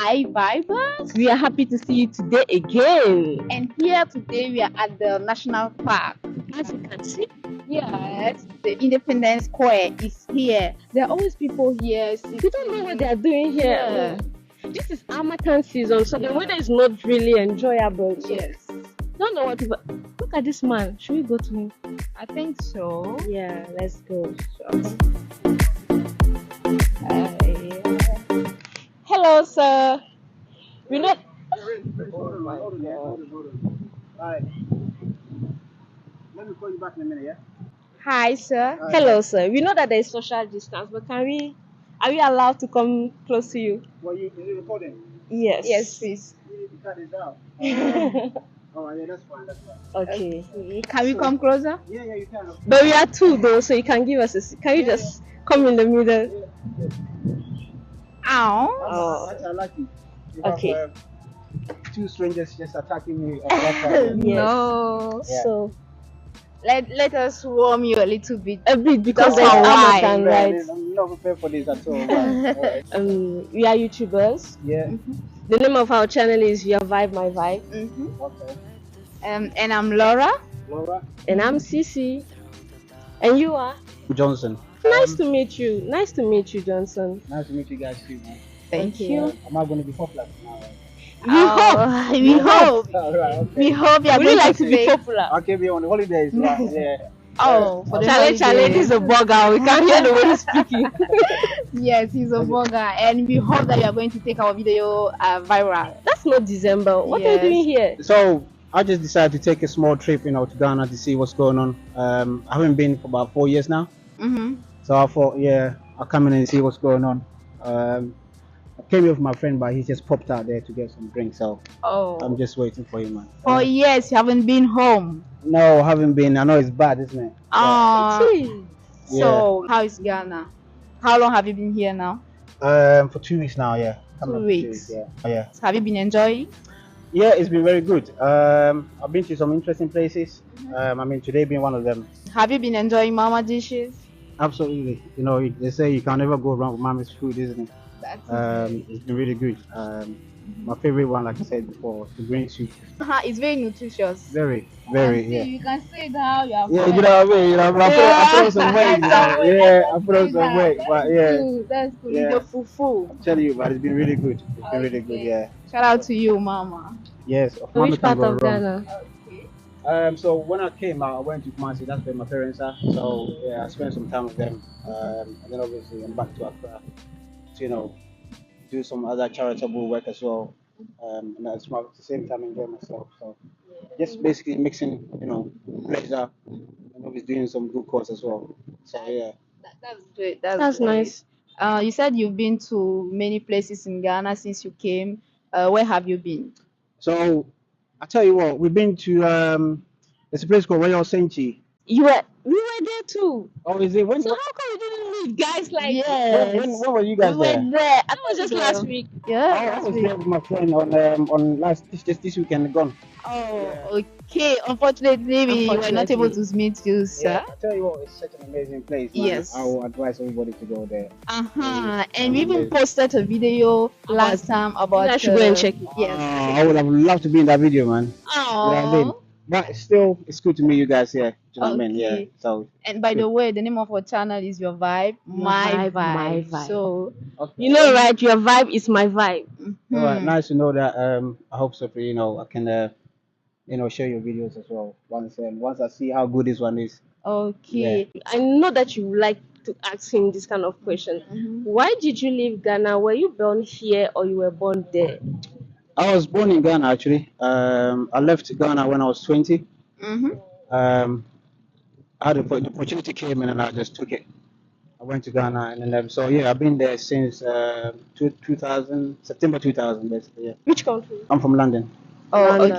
Hi, Vibers! We are happy to see you today again. And here today we are at the National Park. As you can see, Yes, the Independence Square is here. There are always people here. we don't know what they are doing here. Yeah. This is Harmattan season, so the weather is not really enjoyable. So Yes, don't know what to. Look at this man. Should we go to him? I think so. Yeah, let's go. Hello, sir. We know. Alright. Let me call you back in a minute, yeah? Hi, sir. Hello, sir. We know that there is social distance, but are we allowed to come close to you? Well, is it recording? Yes. Yes, please. You need to cut this out. Oh, yeah, that's fine, that's fine. Okay. Can we come closer? Yeah, you can. But we are two though, so you can give us a. Can you just come in the middle? Ow. Oh. That's lucky. Okay. Have, two strangers just attacking me. Yes. No. Yeah. So Let us warm you a little bit. a bit because That's there's why. Harmattan, right? I'm not prepared for this at all. Right. We are YouTubers. Yeah. The name of our channel is Your Vibe, My Vibe, Okay. And I'm Laura. Laura? and I'm Cece. And you are? Johnson. Nice to meet you. Nice to meet you, Johnson. Nice to meet you guys too, man. Thank Okay. you. Am I going to be popular now? We hope. Alright, okay. We hope you are Would going you like to be stay. popular? Okay, be on the holidays. Right? Yeah. Oh, for the Charlie, holidays. this is a bugger. We can't hear the way he's speaking. Yes, he's a vlogger, and we hope that you are going to take our video viral. That's not December. What are you Yes. doing here? So I just decided to take a small trip, to Ghana to see what's going on. I haven't been for about 4 years now, so I thought, yeah, I'll come in and see what's going on. I came here with my friend, but he just popped out there to get some drinks, so Oh, I'm just waiting for him, man. 4 years you haven't been home. No, I haven't been. I know it's bad, isn't it? So how is Ghana? How long have you been here now? For 2 weeks now, yeah. Coming 2 up to weeks. Yeah. Oh, yeah. Have you been enjoying? Yeah, it's been very good. I've been to some interesting places. I mean, today being one of them. Have you been enjoying mama dishes? Absolutely. They say you can never go wrong with mommy's food, isn't it? That's It's been really good. My favorite one, like I said before, the green soup. it's very nutritious. Very, See, you can say it how you are. Yeah, you know what I mean. I put on some weight. Yeah, I put on some weight, but yeah, That's cool. Yeah. Your fufu. I'm telling you, but it's been really good. It's been really good. Yeah. Shout out to you, mama. Yes. Which part of Ghana? So when I came out, I went to Kumasi. That's where my parents are. So yeah, I spent some time with them. And then obviously I'm back to Accra to do some other charitable work as well. And at the same time enjoy myself. So just basically mixing, pleasure and obviously doing some good cause as well. So yeah. That's great. That's great. nice. You said you've been to many places in Ghana since you came. Where have you been? So I tell you what, we've been to there's a place called Royal Senchi. We were there too. Oh, is it? When? So how come we didn't leave, guys? Like Yes. When were you We guys were there? there. that was just last week. Yeah. I was there with my friend on this weekend gone. Oh, okay. Unfortunately, we were not able to meet you, sir. Yeah, I tell you what, it's such an amazing place. Man. Yes. I will advise everybody to go there. And we even posted a video last time about. I should go and check it. Yes. I would have loved to be in that video, man. Oh. You know what I mean? But still, it's good to meet you guys here. Do you know what I mean? Yeah. Okay. So. And by the way, the name of our channel is Your Vibe, My Vibe, My Vibe. Vibe. So, Okay. You know, right? Your vibe is my vibe. All right, nice to know that. I hope so. I can share your videos as well. Once I see how good this one is. okay. I know that you like to ask him this kind of question. Why did you leave Ghana? Were you born here or you were born there? I was born in Ghana actually. I left Ghana when I was 20. Um, I had the opportunity came in and I just took it. I went to Ghana and then so yeah, I've been there since 2000 September 2000 basically. Yeah. Which country? I'm from London. Oh, London.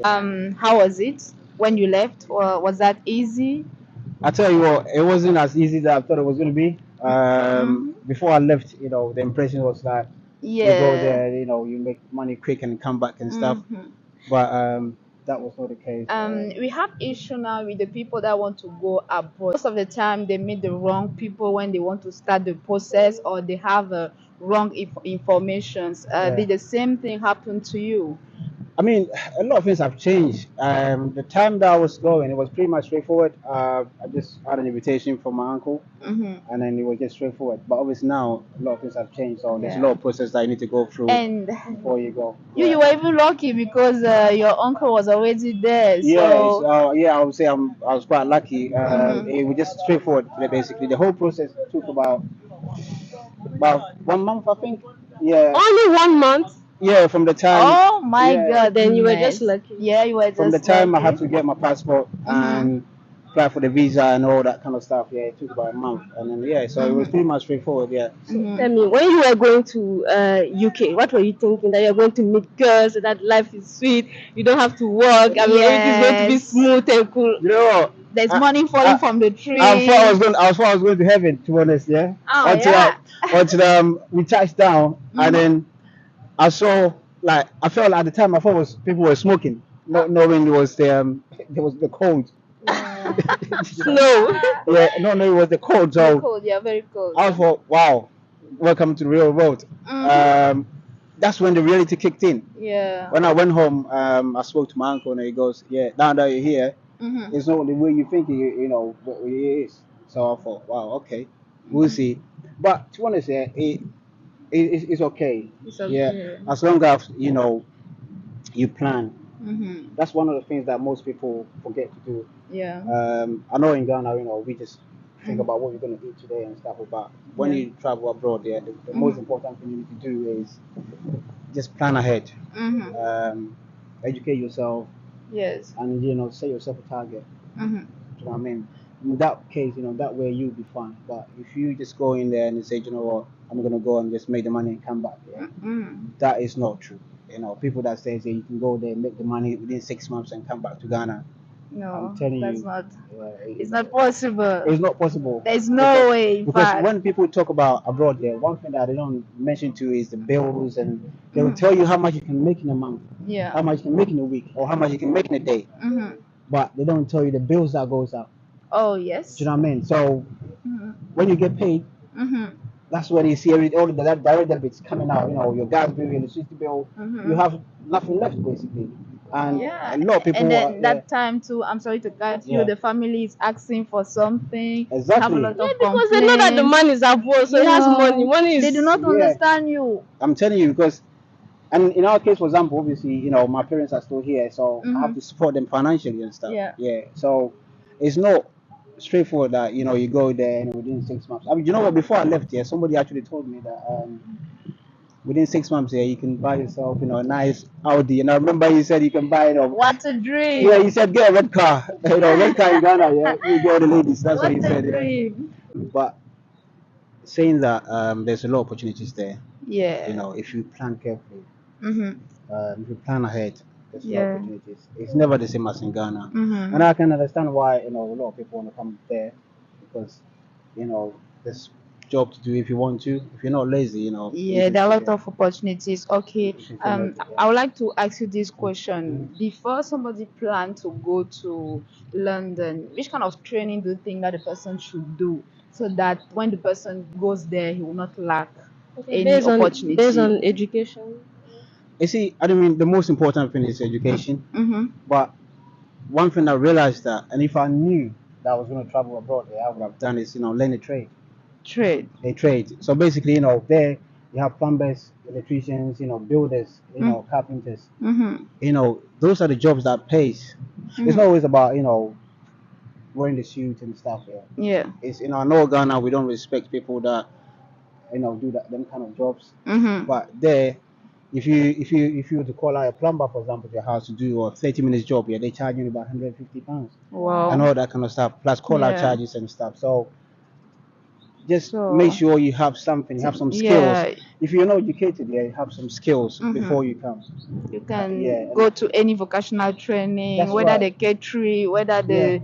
okay. How was it when you left? Or was that easy? I tell you what, it wasn't as easy as I thought it was going to be. Before I left, the impression was that you go there, you make money quick and come back and stuff. But that was not the case. We have issue now with the people that want to go abroad. Most of the time, they meet the wrong people when they want to start the process, or they have wrong informations. Yeah. Did the same thing happen to you? I mean, a lot of things have changed. The time that I was going, it was pretty much straightforward. I just had an invitation from my uncle, Mm-hmm. and then it was just straightforward. But obviously now a lot of things have changed, so there's a Yeah. lot of process that you need to go through And before you go. you were even lucky because your uncle was already there. Yeah, So. so yeah, I would say I was quite lucky. Mhm. It was just straightforward. Basically, the whole process took about 1 month, I think. Yeah, Only 1 month? yeah. From the time, Oh my yeah, Then you were just goodness. lucky. Yeah, you were from the just time I had lucky. to get my passport Mhm. and apply for the visa and all that kind of stuff. Yeah, it took about a month, and then yeah, so it was pretty Mhm. much straightforward. Yeah. So Mhm. tell me, when you were going to UK, what were you thinking? That you're going to meet girls, that life is sweet, you don't have to work. I mean, everything's going to be Yes. smooth and cool. You know what? There's I, money falling I, from the I thought I was tree. going. I thought I was going to heaven. To be honest, yeah. Oh Until yeah. we touched down, and Mhm. then I saw like I felt like at the time I thought was people were smoking, not knowing it was there was the cold. Yeah. You know? Snow. Yeah, no, it was the cold. The So cold, yeah, very cold. I thought, wow, welcome to the real world. Mhm. That's when the reality kicked in. Yeah. When I went home, I spoke to my uncle, and he goes, "Yeah, now that you're here, Mhm. it's not the way you think you know what it is." So I thought, wow, okay, we'll see. But to be honest, yeah, it's okay. It's Yeah, okay. as long as you know you plan. Mhm. That's one of the things that most people forget to do. Yeah. I know in Ghana, we just think Mhm. about what we're going to eat today and stuff. But when Yeah. you travel abroad, yeah, the most Mhm. important thing you need to do is just plan ahead. Mhm. Educate yourself, Yes. and set yourself a target. Mhm. You know what I mean? In that case, that way you'll be fine. But if you just go in there and say, you know what, I'm gonna go and just make the money and come back, yeah, Mhm. that is not true. People that say you can go there, make the money within 6 months and come back to Ghana. I'm No, telling that's you, not. it- It's not possible. it's not possible. There's no way. In Because fact. when people talk about abroad, there, one thing that they don't mention to is the bills, and they will Mhm. tell you how much you can make in a month, Yeah. how much you can make in a week, or how much you can make in a day. Mhm. But they don't tell you the bills that goes up. Oh Do yes. you know what I mean? So Mhm. when you get paid, Mhm. that's when you see all the direct debits coming out. Your gas bill, your electricity bill. Mhm. You have nothing left basically, and Yeah, a lot of and people, then yeah, that time too, I'm sorry to cut you, yeah, the family is asking for something, have a exactly. lot Yeah, of because they know that the complaints. man is abroad, so You he has money. know, Money they do is. not Yeah, understand you. I'm telling you because, and in our case, for example, obviously, my parents are still here, so I have Mhm. to support them financially and stuff. Yeah. Yeah, so it's not straightforward that you go there and within 6 months. I mean, you know what? Before I left here, somebody actually told me that within 6 months here you can buy yourself a nice Audi, and I remember you said you can buy What a yeah, dream! you said get a red car, red car in Ghana, yeah, you get all the ladies. That's what What you a said, yeah. dream! But saying that there's a lot of opportunities there, Yeah. if you plan carefully. Mhm. If you plan ahead, there's a lot of Yeah. opportunities. It's never the same as in Ghana, and Mhm. I can understand why a lot of people want to come there because there's job to do if you want to. If you're not lazy, Yeah, there are a lot of opportunities. Okay. you can make it. I Yeah. would like to ask you this question. Before somebody plan to go to London, which kind of training do you think that the person should do so that when the person goes there, he will not lack Okay, any based opportunity? on education. You see, I mean, the most important thing is education. Mm-hmm. But one thing I realized that, and if I knew that I was going to travel abroad, I would have done is, learn a trade. Trade. A trade. So basically, there you have plumbers, electricians, builders, carpenters. Mm-hmm. Those are the jobs that pays. It's not Mm-hmm. always about wearing the suit and stuff. Yeah. Yeah. It's I know Ghana we don't respect people that do that them kind of jobs. Mm-hmm. But there, if you were to call out a plumber, for example, to your house to do a 30 minutes job, yeah, they charge you about £150 and Wow. all that kind of stuff, plus call out Yeah. charges and stuff. So just make So, sure you have something, you have some skills. yeah, If you're not educated, yeah, you have some skills before mm-hmm. you come. You Yeah, can and go to any vocational training, that's whether right. the catering, whether Yeah, the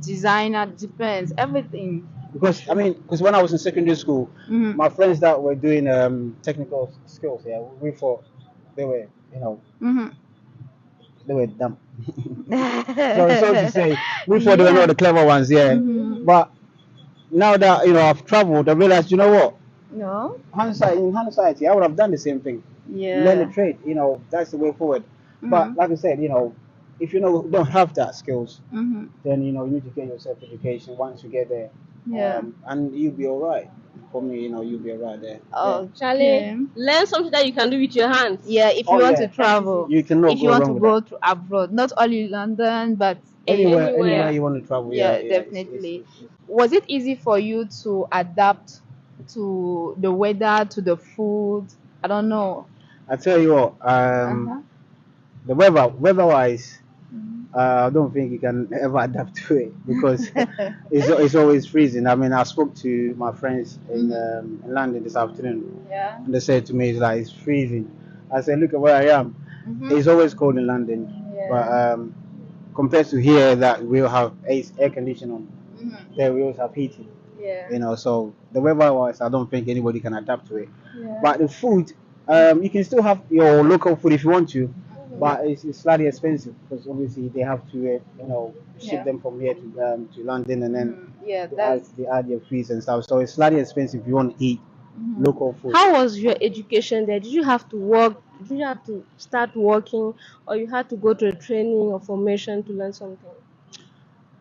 designer, depends, everything. because I mean, because when I was in secondary school, Mm-hmm. my friends that were doing technical skills, yeah, we thought they were, Mm-hmm. they were dumb. So to say, we thought they were not Yeah. the clever ones, yeah. Mm-hmm. But now that I've traveled, I realized, you know what? No. In hindsight, yeah, I would have done the same thing. Learn a Yeah. trade, that's the way forward. But Mhm. like I said, if you don't have that skills, Mhm. then you need to get yourself education once you get there, Yeah. and you'll be all right. For me, you'll be all right there. Yeah. Charlie, Okay. learn something that you can do with your hands. Yeah, if you Oh want to yeah, travel, you cannot if you go want wrong to with that. go to abroad, not only London, but Anywhere yeah, you want to travel, yeah, yeah, yeah. definitely. Was it easy for you to adapt to the weather, to the food? I don't know. I tell you what, Uh-huh. the weather wise, I don't think you can ever adapt to it because it's always freezing. I mean, I spoke to my friends in London this afternoon, Yeah. and they said to me, it's freezing. I said, look at where I am. Mm-hmm. It's always cold in London, but Yeah. compared to here, that we'll have air conditioning, Mm-hmm. there we also have heating. Yeah. So the weather wise, I don't think anybody can adapt to it. Yeah. But the food, you can still have your local food if you want to, but it's slightly expensive because obviously they have to, ship Yeah. them from here to London, and then Yeah, they add, that's. they add their fees and stuff. So it's slightly expensive if you want to eat local food. How was your education there? Did you have to work? Did you have to start working, or you had to go to a training or formation to learn something?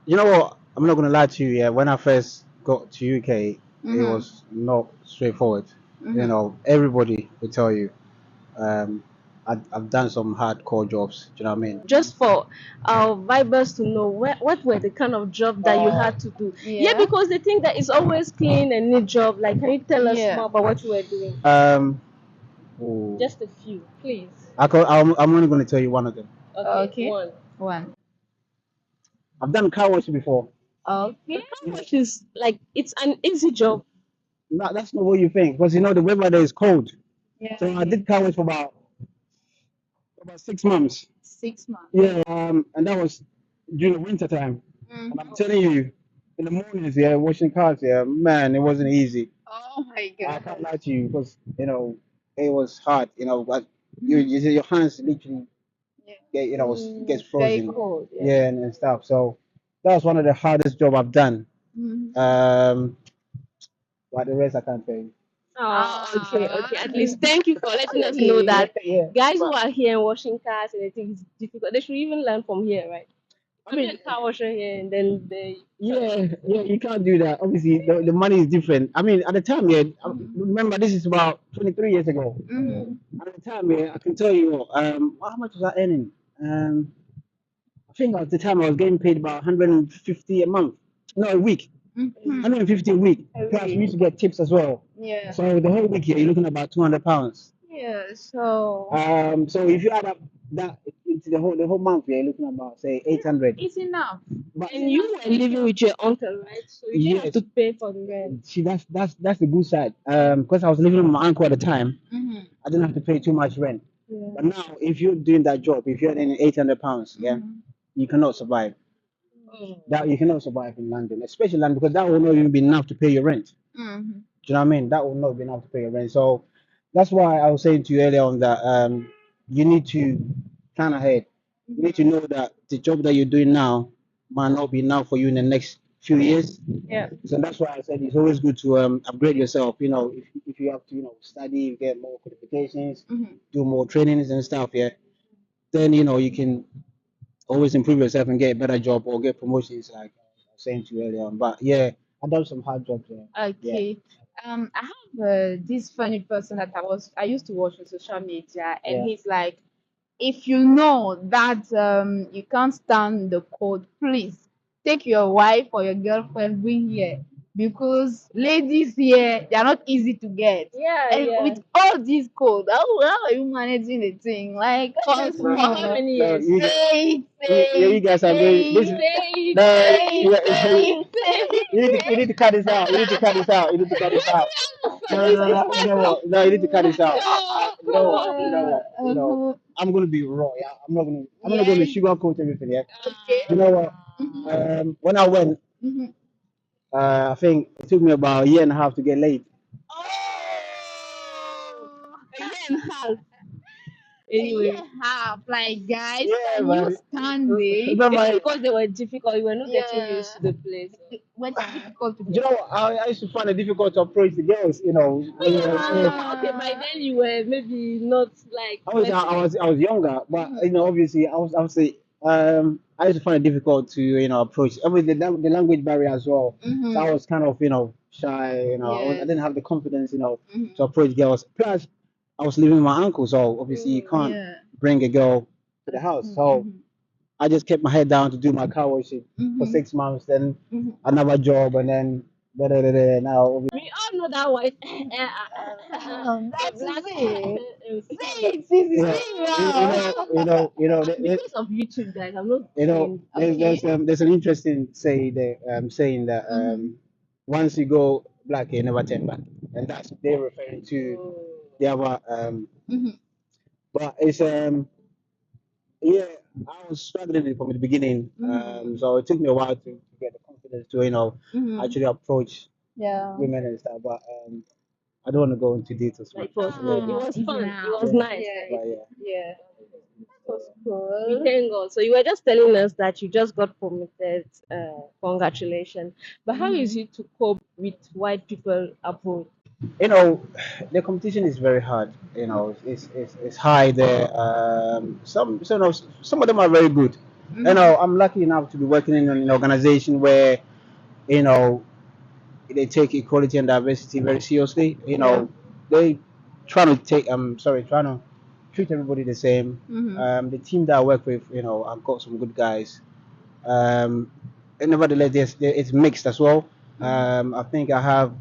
You know what? I'm not gonna lie to you. Yeah, when I first got to UK, it Mm-hmm. was not straightforward. Mm-hmm. Everybody will tell you. Um, I've done some hardcore jobs. Do you know what I mean? Just for our vibers to know what were the kind of job that you had to do. Yeah, Yeah. because they think that it's always clean and neat job. Like, can you tell us Yeah. more about what you were doing? Um, oh, Just a few, please. I'm only going to tell you one of them. Okay, Okay. one. One. I've done car wash before. Okay. Which is like it's an easy job. That's not what you think, because the weather there is cold. Yeah. So I did car wash for about 6 months. 6 months. Yeah, and that was during the winter time. And I'm telling you, in the mornings, yeah, washing cars, yeah, man, it wasn't easy. Oh my I god. can't lie to you because it was hard. But Mhm. your hands literally Yeah. gets Very frozen. cold. Yeah. Yeah, and stuff. So that was one of the hardest job I've done. Mhm. Um, but the rest I can't tell you. Oh, okay, Ah. okay. At least thank you for letting us know Okay. Yeah, that yeah. guys who But are here and washing cars and they think it's difficult, they should even learn from here, right? I Could be mean, a car washer here and then they. yeah, you can't do that. Obviously, the money is different. I mean, at the time, yeah, remember this is about 23 years ago. Mm-hmm. At the time, yeah, I can tell you, how much was I earning? I think at the time I was getting paid about 150 a month. No, a week. Mm-hmm. 150 a week. Plus, we Okay. used to get tips as well. Yeah. So the whole week here, you're looking at about £200. Yeah. So So if you add up that into the whole month, yeah, you're looking at about say 800. it's enough. But And you were living with your uncle, right? So you didn't have yes, to pay for the rent. see that's the good side. Because I was living with my uncle at the time, Mm-hmm. I didn't have to pay too much rent. Yeah. But now, if you're doing that job, if you're earning £800, yeah, Mm-hmm. you cannot survive. Oh. That you cannot survive in London, especially London, because that will not even be enough to pay your rent. Mm-hmm. Do you know what I mean? That will not be enough to pay your rent. So that's why I was saying to you earlier on that you need to plan ahead. You need to know that the job that you're doing now might not be enough for you in the next few years. Yeah. So that's why I said it's always good to upgrade yourself. If you have to study, get more qualifications, Mm-hmm. do more trainings and stuff. Yeah, then you can always improve yourself and get a better job or get promotions, like I was saying to you earlier on. But yeah, I've done some hard jobs there. Yeah. Okay. I have this funny person that I used to watch on social media, and Yeah. he's like, if you know that you can't stand the cold, please take your wife or your girlfriend, bring here, because ladies here they are not easy to get. Yeah, And yeah. with all this cold, how are you managing the thing? Like, For, come for how on, many No, years? say it, you guys are very. This is Say it, no. say it, Yeah, say it, say it. you need to cut this out. You need to cut this out. You need to cut this out. No. You know what? No, you need to cut this out. You know what? You know what? uh-huh. I'm gonna be raw. Yeah, I'm not Yeah. gonna sugarcoat everything. Yeah. Okay. You know what? When I went, Mhm. I think it took me about a year and a half to get laid. Oh, a year and a half. Anyway, have like guys, Yeah, can you man. stand it? No, maybe my, because they were difficult, you were not getting Yeah. used to the place. When it's difficult to you get. know, I used to find it difficult to approach the girls. You know, Okay, by then you were maybe not like flirting. I was younger, but you know, obviously, I was say, I used to find it difficult to approach. Obviously, the language barrier as well. So I was kind of shy. I Yes. didn't have the confidence to approach girls. Plus, I was living with my uncle, so obviously you can't Yeah. bring a girl to the house. So I just kept my head down to do my car washing for 6 months, then another job, and then now. We all know that white, the That's black it. skin. See, it's Yeah, Because of YouTube, guys, I'm not saying. there's an interesting saying that once you go black, you never turn back, and that's they're referring to the other. But it's yeah, I was struggling from the beginning, so it took me a while to get the confidence to actually approach Yeah. women and stuff. But I don't want to go into details Like much. it was Yeah, good. It was Easy fun. It now. was yeah, nice. but yeah. Yeah. Was We cool. thank God. So you were just telling us that you just got promoted. Congratulations. But how is it to cope with white people abroad? you know, the competition is very hard. It's high there. Some of them are very good. I'm lucky enough to be working in an organization where you know they take equality and diversity very seriously. They trying to treat everybody the same. The team that I work with, I've got some good guys. Um, and nevertheless, it's mixed as well. I think I have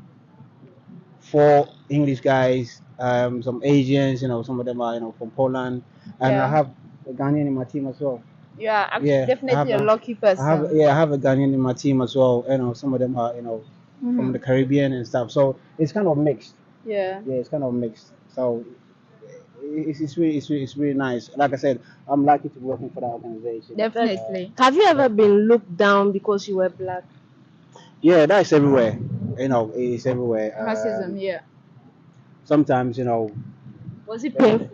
four English guys, some Asians, some of them are from Poland, and I Yeah. have a Ghanaian in my team as well. You are Yeah, definitely a lucky person. I have a Ghanaian in my team as well. Some of them are from the Caribbean and stuff. So it's kind of mixed. Yeah. Yeah, it's kind of mixed. So it's really nice. Like I said, I'm lucky to be working for that organization. That's, Definitely. have you ever been looked down because you were black? Yeah, that's everywhere. It's everywhere. Racism, yeah. Sometimes Was it painful?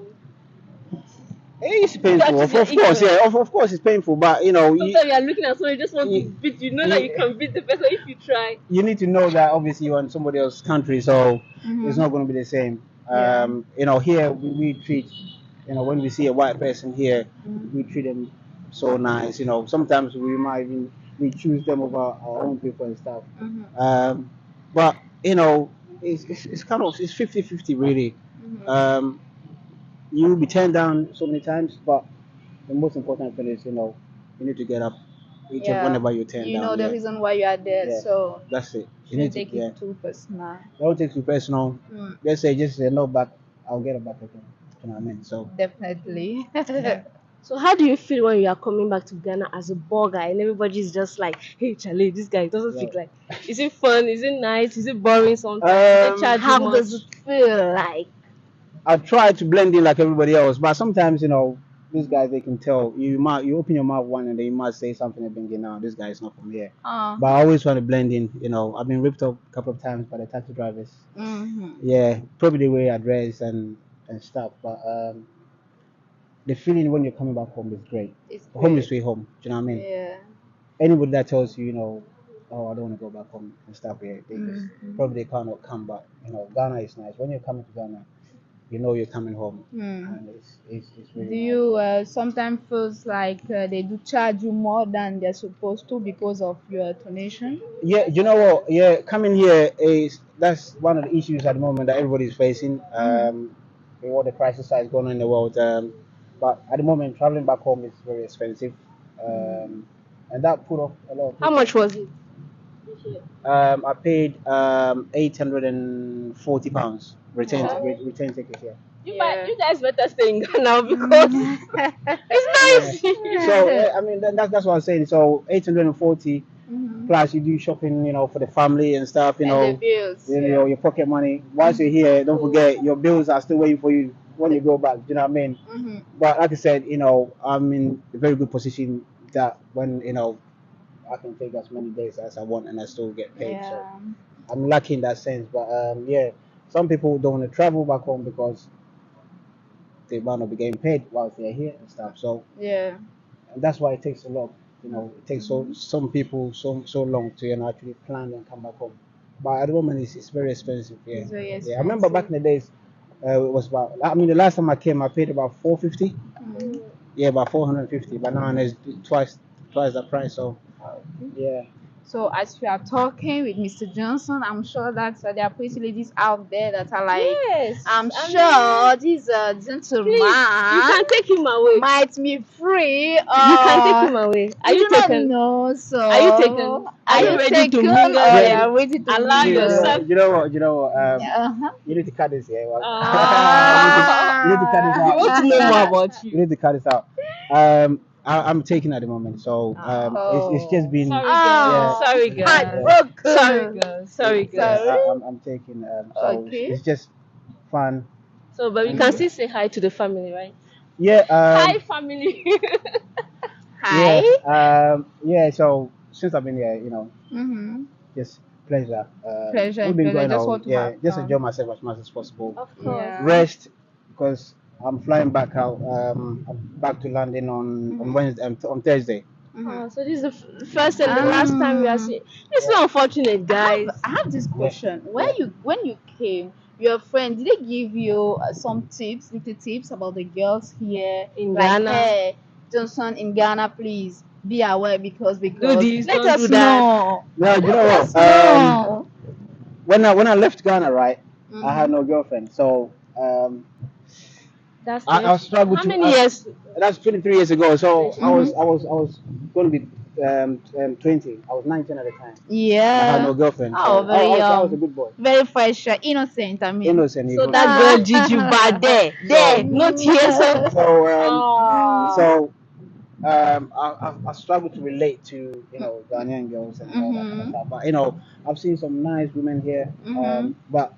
it's You painful. actually Of course, ignorant. yeah, of course it's painful. But Sometimes you are looking at someone, you just want to you, beat. You know that you you, can beat the person if you try. you need to know that obviously you're in somebody else's country, so it's Mm-hmm. not going to be the same. Yeah. Here we treat, when we see a white person here, we treat them so nice. Sometimes we might even we choose them over our own people and stuff. Um, but it's kind of it's 50-50 really. Um, you'll be turned down so many times, but the most important thing is you need to get up Yeah. whenever you're turned You know down. the Yeah, reason why you are there, yeah, so that's it. You need shouldn't to take yeah. it too personal. Don't take it too personal. Mm, Just say no back. I'll get it back again. You know what I mean? So definitely. So how do you feel when you are coming back to Ghana as a burger and everybody's just like, hey Charlie, this guy doesn't yeah. speak like. Is it fun? Is it nice? Is it boring sometimes? Do they charge you How much? does it feel like? I try to blend in like everybody else, but sometimes these guys they can tell you open your mouth one and then you might say something and thinking, no, this guy is not from here. But I always try to blend in. I've been ripped up a couple of times by the taxi drivers. Yeah, probably the way I dress and stuff, but the feeling when you're coming back home is great. It's Home is great. sweet home. Do you know what I mean? Yeah. Anybody that tells you, oh, I don't want to go back home and stuff, yeah, probably they cannot come back. Ghana is nice. When you're coming to Ghana, you know you're coming home, and it's really Do nice. you sometimes feels like they do charge you more than they're supposed to because of your donation? Yeah, you know what? Yeah, coming here is that's one of the issues at the moment that everybody's facing. With all the crisis that is going on in the world. But at the moment, traveling back home is very expensive, and that put off a lot of How people. much was it this year? I paid £840 Wow. return ticket here. Yeah. You guys better stay in Ghana because Yeah. it's So nice. I mean that's what I'm saying. So 840 Mhm. plus you do shopping, for the family and stuff. And the bills, yeah. Your pocket money. Once you're here, don't forget your bills are still waiting for you when you go back. Do you know what I mean? But like I said, I'm in a very good position that when I can take as many days as I want and I still get paid. So Yeah. I'm lucky in that sense. But yeah, some people don't want to travel back home because they might not be getting paid whilst they're here and stuff. So Yeah. and that's why it takes a lot. It takes some people so long to actually plan and come back home. But at the moment, it's very expensive. Yeah, It's very yeah. I remember back in expensive. the days, it was about. I mean, the last time I came, I paid about 450. Mhm. Yeah, about 450. But now it's twice the price. So yeah. So as we are talking with Mr. Johnson, I'm sure that there are pretty ladies out there that are like, Yes. I'm I sure this gentleman Please, you can take him away. might be free. You can take him away. Are you you do not taken? know, so Are you taken? Are you ready to taken mingle or here? you are ready to Allow mingle? yourself. You know what? Uh-huh. You need to cut this. Yeah. Well, Ah. you need to cut this We out. want to know more about You you. need to cut this out. I'm taking at the moment, so it's just been. Sorry, Yeah. girl. Sorry, girl. Heartbroken. Sorry, girl. Sorry, girl. Sorry. I'm taking. So Okay. it's just fun. So, but we can still say hi to the family, right? Yeah. Hi, family. Hi. Yeah. So since I've been here, Mm-hmm. just pleasure. Pleasure We've and been pleasure. going Just out. want to Yeah. have Just fun. enjoy myself as much as possible. Of course. Yeah. Rest because I'm flying back out. I'm back to London on Wednesday, on Thursday. Oh, so this is the first and the last time we are seeing. It's so unfortunate, guys. I have this question. Yeah. When you came, your friend did they give you some tips, little tips about the girls here In like, Ghana. hey, Johnson in Ghana, please be aware because Do this, let don't us do that. know. No, you know Let what? us know. When I left Ghana, right, I had Mhm. no girlfriend. So That's I struggled How to. many years? That's 23 years ago. So I was Mhm. going to be 20. I was 19 at the time. I had Yeah. no girlfriend. Oh, So very I was a young. good boy. Very fresh, innocent, I mean. Innocent. So even. that girl did you bad there, not here. So, So oh. I struggle to relate to Ghanaian girls and all that kind of Mhm. stuff. But I've seen some nice women here. Mhm. But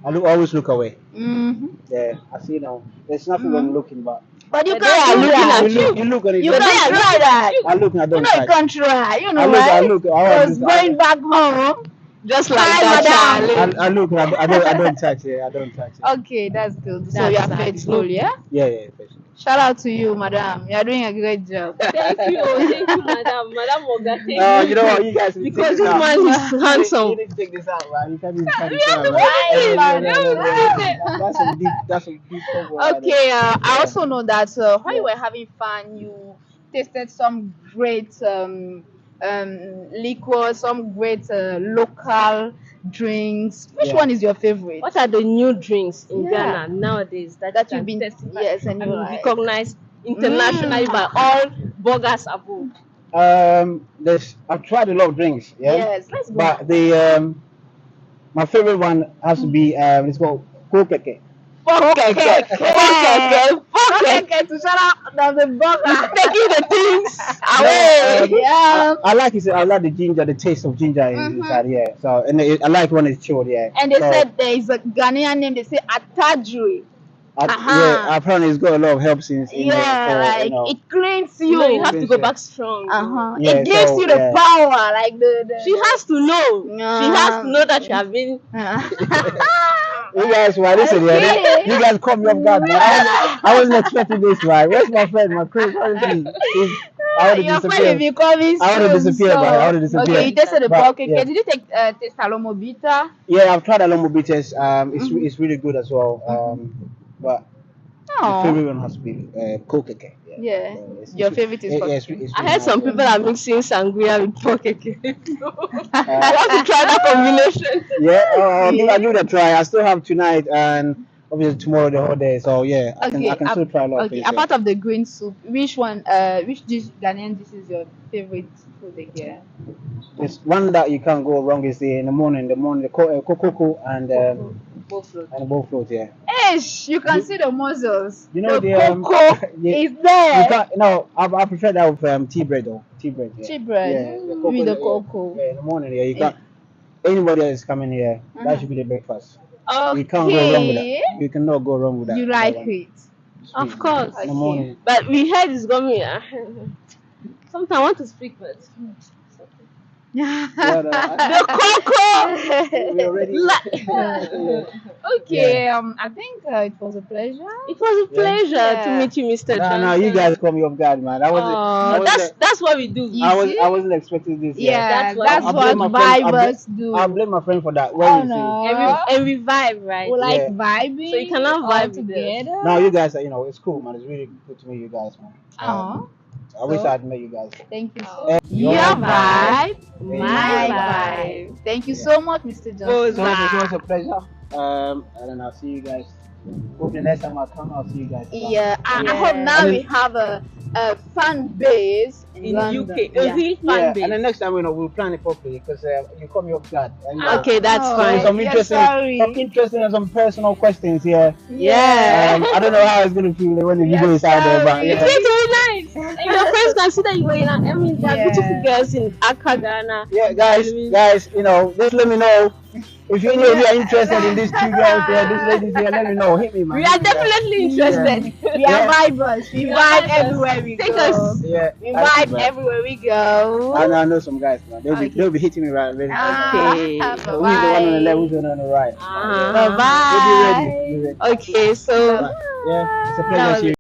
always look away. Mhm. Yeah, I see now. There's nothing wrong looking, but But you But they are can't do looking that. at you. you look and You don't. can't try that. I look and I You don't know you touch. can't try. You know, I right? look. Because going back home, Just like hi, that, madam. Charlie. I look and I don't touch it. I don't touch it. Okay, that's good. So That's you are sad. faithful, yeah? Yeah. Basically. Shout out to you, madam. You are doing a great job. Thank you, madam. Madam Oga, thank You you. know what? You guys need to Because take this this out. man is You handsome. need to take this out, man. You can't even cut We this have out, to man. put it in, man. That's some deep. That's some deep cover right Okay, there. I also know that while you Yeah. were having fun, you tasted some great liquor, some great local drinks. Which Yeah. one is your favorite? What are the new drinks in Yeah. Ghana nowadays that That you you've can been testify yes, and and you be like. recognized internationally by all bloggers abroad? I've tried a lot of drinks. Yeah. Yes, let's go. But my favorite one has to be it's called Kokeke. Pocket. Pocket. To shut up the burger. Taking the things No, away. Yeah. I like it. I like the ginger, the taste of ginger inside. Yeah. So I like when it's chilled. Yeah. And they So, said there is a Ghanaian name. They say Atajui. yeah. Apparently it's got a lot of helps in Yeah, there for like it cleans you. You know, you have to go Yeah. back strong. Yeah, It gives so, you the yeah. power, like the She has to know. She has to know that you have been. You guys, listen, Okay. you guys caught me off guard, man. I wasn't expecting this, right? Where's my friend, my Chris? I would have Your friend will disappeared. be coming I would have soon, disappeared, so- man. I would have disappeared. Okay, you tasted the But, pocket. yeah. Did you take taste Salomobita? Yeah, I've tried Alomo Bitters. It's really good as well. But the favorite one has to be Kokeke. Yeah. It's- Your it's- favorite is yeah, Kokeke. it's really I heard nice, some yeah. people are mixing sangria with pocket. I want to try that combination. Yeah, I'll give it a try. I still have tonight and obviously tomorrow the whole day. So yeah, I can still try a lot of Okay, things. apart of the green soup, which dish, Ghanaian dish is your favorite food again? It's one that you can't go wrong is in the morning, the cocoa and both float. Yeah. Ish, you can see the muscles. You know the the cocoa yeah, is there. you can't. No, I prefer that with tea bread though. Tea bread. Yeah. Tea bread. Yeah, With the yeah, cocoa. Yeah, in the morning. Yeah, you can't. Anybody that is coming here, that should be the breakfast. Okay. You can't go wrong with that. You cannot go wrong with that. You that like one. it. Of course. In the morning. But we heard it's going. Sometimes I want to speak, but The cocoa. We already. Yeah. Okay, I think it was a pleasure. It was a pleasure to Yeah. meet you, Mr. No, Johnson. no, you guys caught me off guard, man. I wasn't. I Oh, wasn't. that's what we do. You see? I wasn't expecting this. Yeah, That's what that's I what blame my friend. vibers do. I blame my friend for that. Oh When you see. no. And we vibe, right? We like Yeah. vibing. So you cannot all vibe with us. together. No, you guys are, it's cool, man. It's really good to meet you guys, man. Oh, I wish so- I'd met you guys. thank you so Eh, much. your Your vibe, vibe, my my vibe. vibe. Thank you Yeah. so much, Mr. Both Johnson. So it was a pleasure. And then I'll see you guys. Hope the next time I come, I'll see you guys. Yeah, I Yeah. hope now And we have a fan base In London. UK, Yeah. a real fan Yeah, base. and the next time we'll plan it properly because you caught me off guard. And, Okay, that's Oh, fine. some yeah, interesting, sorry. some interesting and some personal questions here. Yeah. I don't know how it's gonna feel when the Yeah, video is out there, but sorry. It's yeah. going to be nice. And your friends can see that you were in. I mean, there are Yeah. beautiful girls in Accra, Ghana. Yeah, guys, just let me know if you are interested in these two girls here, these ladies here. Let me know. Hit me, man. We are definitely interested. We are vibers. We vibe vibers. everywhere we Take go. us. Yeah, We thank you, vibe man. everywhere we go. I know some guys, man. Okay. They'll be hitting me right. Really. Okay. So who's the one on the left? Who's the one on the right? Uh-huh. We'll be Bye-bye. ready. Be ready. Okay, so Yeah, it's a that pleasure was seeing you.